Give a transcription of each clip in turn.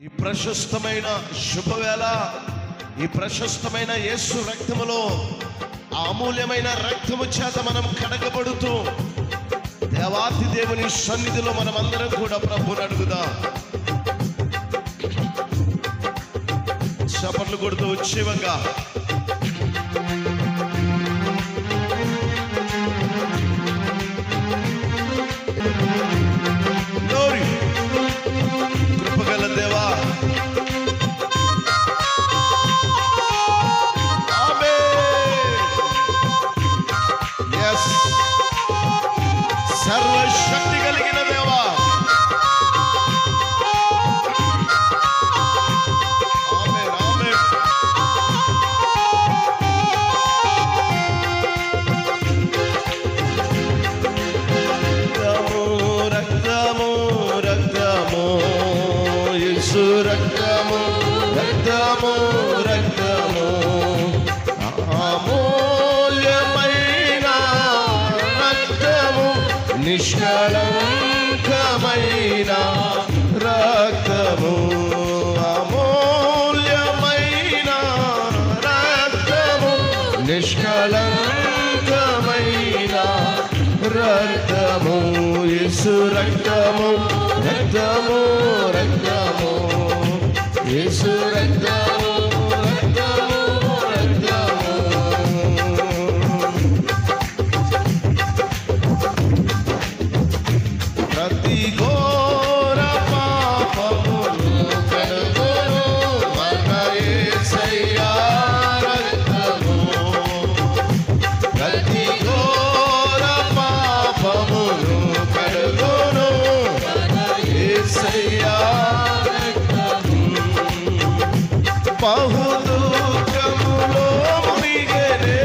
ఈ ప్రశస్తమైన శుభవేళ, ఈ ప్రశస్తమైన యేసు రక్తములో, అమూల్యమైన రక్తము చేత మనం కడగబడుతూ దేవాతి దేవుని సన్నిధిలో మనమందరం కూడా ప్రభువుని అడుగుదాం. చప్పట్లు కొడుతూ ఉత్సవంగా కృపగల దేవా, సర్వశక్తి కలిగిన దేవా, ఆమేన్ ఆమేన్. రక్తము రక్తము యేసు రక్తము రక్తము రక్తము, అమూల్యమైన రక్తము, నిష్కళంకమైన రక్తము, అమూల్యమైన రక్తము, నిష్కళంకమైన రక్తము, యేసు రక్తము రక్తము రక్తము, యేసు రక్తము రక్తము రక్తము. ప్రతి ఘోర పాపమును కడుగును మన యేసయ్యా రక్తము, ప్రతి ఘోర పాపమును కడుగును మన యేసయ్యా రక్తము. బహుదుఃఖములో మునిగెనే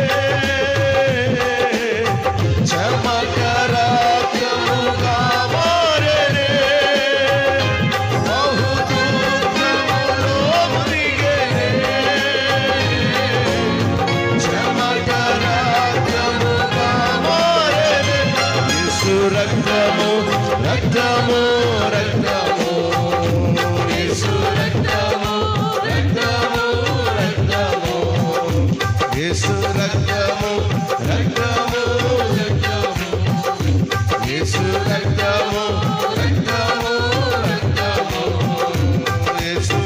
చమకరక్తముగా మారెనే, బహుదుఃఖములో మునిగెనే చమకరక్తముగా మారెనే, యేసు రక్తము రక్తము రక్తము, యేసు రక్తము రక్తము రక్తము, యేసు రక్తము రక్తము రక్తము, యేసు రక్తము రక్తము రక్తము, యేసు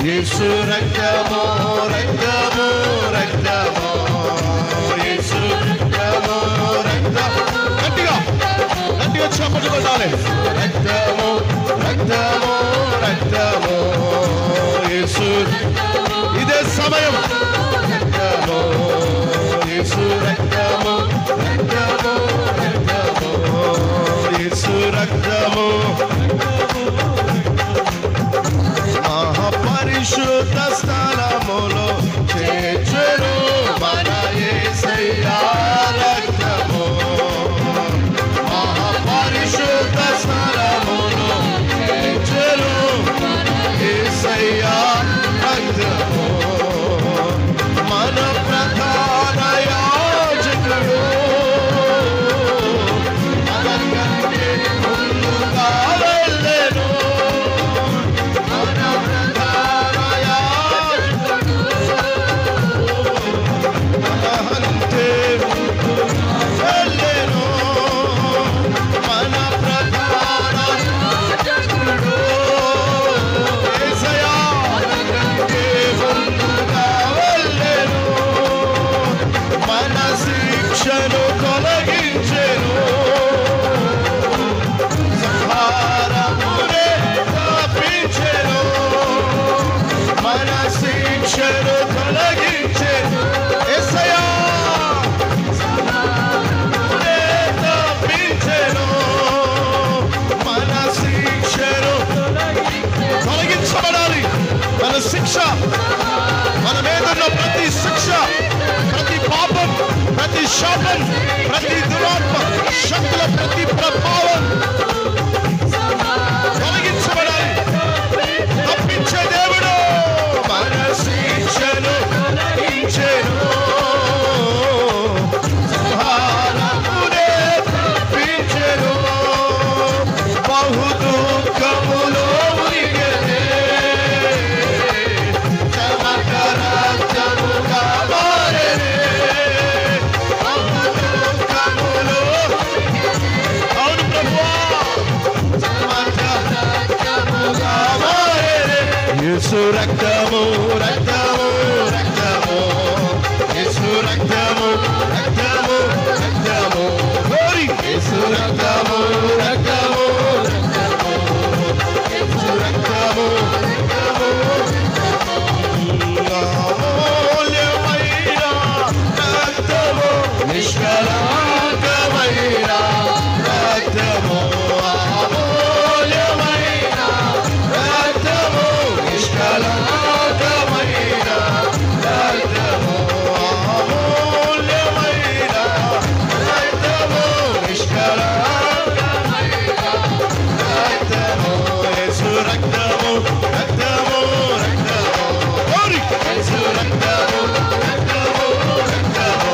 యేసు రక్తము రక్తము రక్తము, యేసు రక్తము రక్తము. గట్టిగా గట్టిగా చప్పట్లు కొట్టాలి. రక్తము రక్తము రక్తము, యేసు ఇదే సమయం. రక్తము యేసు రక్తము రక్తము రక్తము, యేసు రక్తము. మహాపరిశుద్ధ స్థలములో చేర్చును మన యేసయ్యా రక్తము, మహాపరిశుద్ధ స్థలములో చేర్చెను యేసయ్యా రక్తము మన ప్రధాన యాజకుడు మనకంటే ముందుగా వెళ్ళెను మన ప్రధాన యాజకుడు మనకంటే ముందుగా వెళ్ళెను మన ప్రధాన యాజకుడు యేసయ్యా మనకంటే ముందుగా వెళ్ళెను మన శిక్షను తొలగించెను సంహారమునే తప్పించెను మన శిక్షను తొలగించెను యేసయ్యా సంహారమునే తప్పించెను మన శిక్షను తొలగించబడాలి మన శిక్ష మన మీద ఉన్న ప్రతి శిక్ష ప్రతి పాపం ప్రతి శాపం ప్రతి దురాత్మ శక్తుల ప్రతి ప్రభావం తొలగించబడాలి తప్పించే దేవుడు మన శిక్షను తొలగించెను సంహారమునే తప్పించెను బహు దుఃఖములో మునిగెనే చమకరాజ్యముగా మారెనే బహు దుఃఖములో అవును ప్రభువా చమకరాజ్యముగా మారెనే యేసు రక్తము రక్తము రక్తము యేసు రక్తము రక్తము రక్తము గోరి యేసు రక్తము రక్తము రక్తము యేసు రక్తము రక్తము అమూల్యమైన రక్తము నిష్కళంకమైన రక్తము అమూల్యమైన రక్తము నిష్కళంకమైన రక్తము అమూల్యమైన రక్తము నిష్కళంకమైన రక్తము యేసు రక్తము రక్తము రక్తము గౌరీ యేసు రక్తము రక్తము రక్తము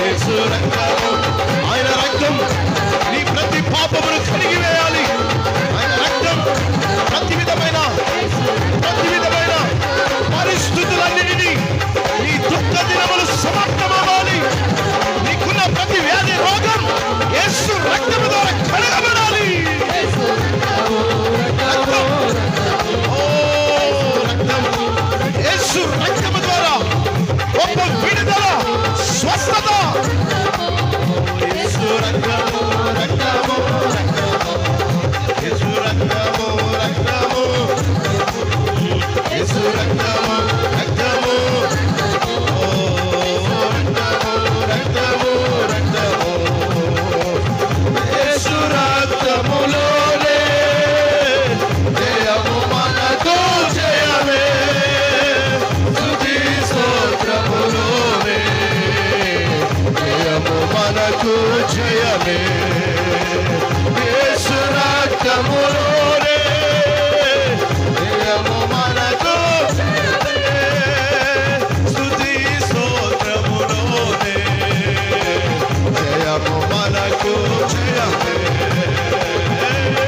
యేసు రక్తము ఆయన రక్తం నీ ప్రతి పాపమును కడిగి వేయాలి ఆయన రక్తం ప్రతి విధమైన పరిస్థితులన్నిటినీ నీ దుఃఖ దినములు సమాప్తమవ్వాలి నీకున్న ప్రతి వ్యాధి రోగం యేసు రక్తము ద్వారా కడగబడాలి రక్తం ఓ రక్తం యేసు రక్తము ద్వారా గొప్ప విడుదల స్వస్థత యేసు రక్తము రక్తము రక్తము యేసు రక్తము రక్తము యేసు రక్తము రక్తము ఓ రక్తము రక్తము రక్తము యేసు రక్తములోనే జయము మనకు జయమే స్తుతి స్తోత్రములోనే జయము మనకు జయమే యేసు రక్తములోనే జయము మనకు జయమే స్తుతి స్తోత్రములోనే జయము మనకు జయమే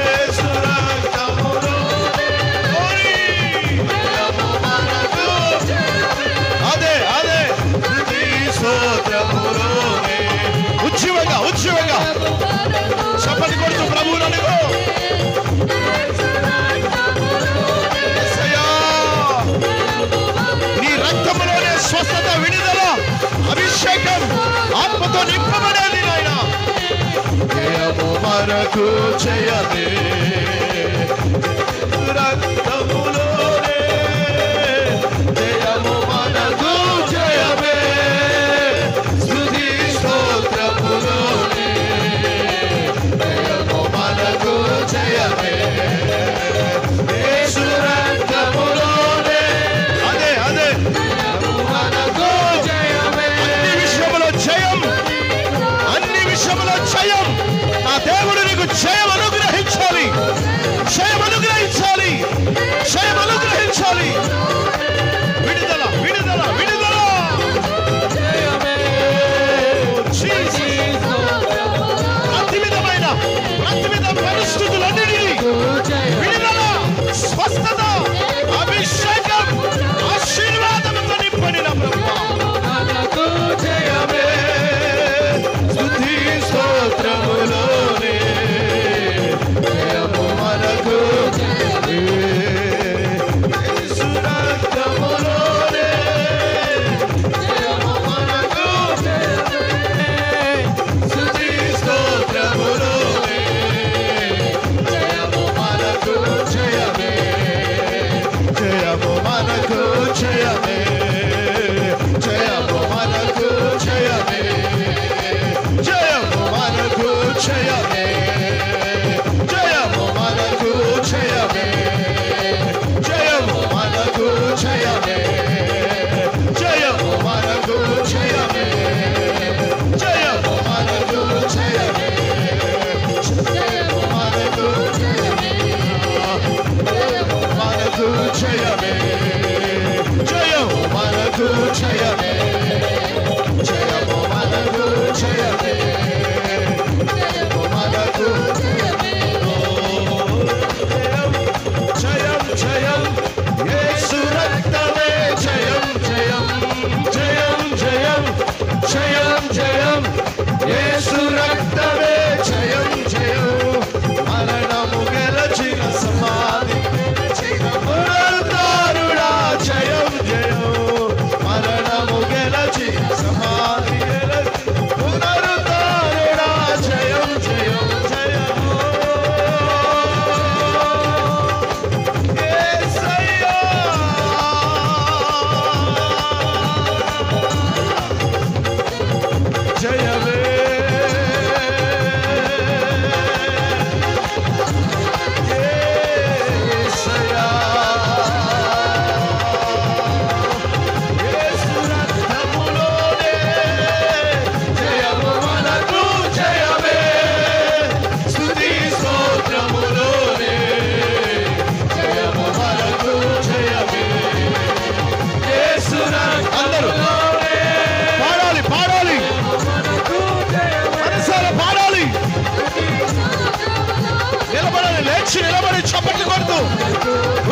యేసు రక్తములోనే జయము మనకు జయమే అదే స్తుతి స్తోత్రములోనే ఉజ్జీవంగా చప్పటి కొడుతూ ప్రభువును అనుకో యేసయ్యా నీ రక్తములోనే స్వస్థత విడుదల అభిషేకం ఆత్మతో నింపబడేది నాయనా జయము మనకు జయమే రక్తములోనే జయము మనకు జయమే స్తుతి స్తోత్రములోనే జయము మనకు జయమే యేసు రక్తములోనే అదే జయము మనకు జయమే అన్ని విషయములో జయం నా దేవుడు నీకు జయమును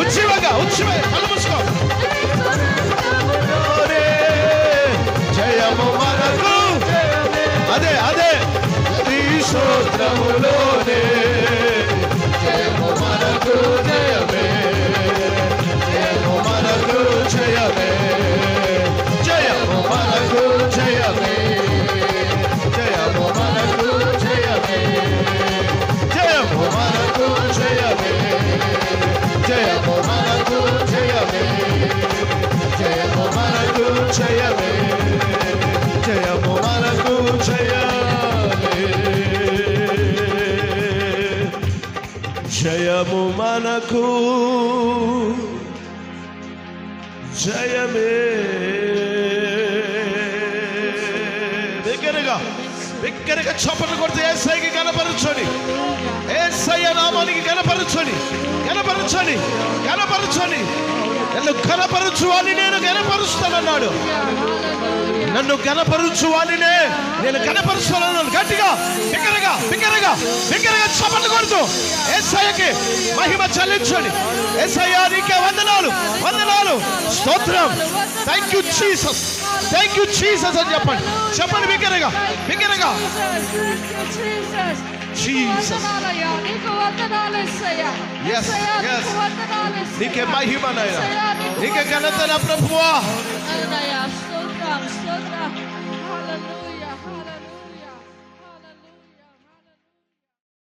ఉచ్చివగా కళ్ళు మూసుకో. జయము మనకు, అదే నీ స్తోత్రములోనే జయము మనకు, జయమే జయము మనకు, జయమే జయము మనకు, జయమే జయము మనకు, జయమే జయము మనకు, జయమే జయము మనకు, జయమే జయము మనకు, జయమే జయము మనకు, జయమే జయము మనకు, జయమే. బిగ్గరగా చప్పట్లు కొడితే యేసయ్యకి కనపరచండి, యేసయ్య నామానికి కనపరచండి. నన్ను కనపరచువాని నేను కనపరుస్తానన్నాడు. నన్ను కనపరచువానినే నేను కనపరుస్తానన్నాడు. గట్టిగా బిగ్గరగా చప్పట్లు కొడుతూ యేసయ్యకి మహిమ చెల్లించండి. యేసయ్య నీకే వందనాలు, స్తోత్రం. థ్యాంక్ యూ జీసస్ అని చెప్పండి బిగ్గరగా. జీసస్ నీకే మహిమ నాయనా, నీకే ఘనత నా ప్రభువా. స్తోత్రం. హల్లెలూయా.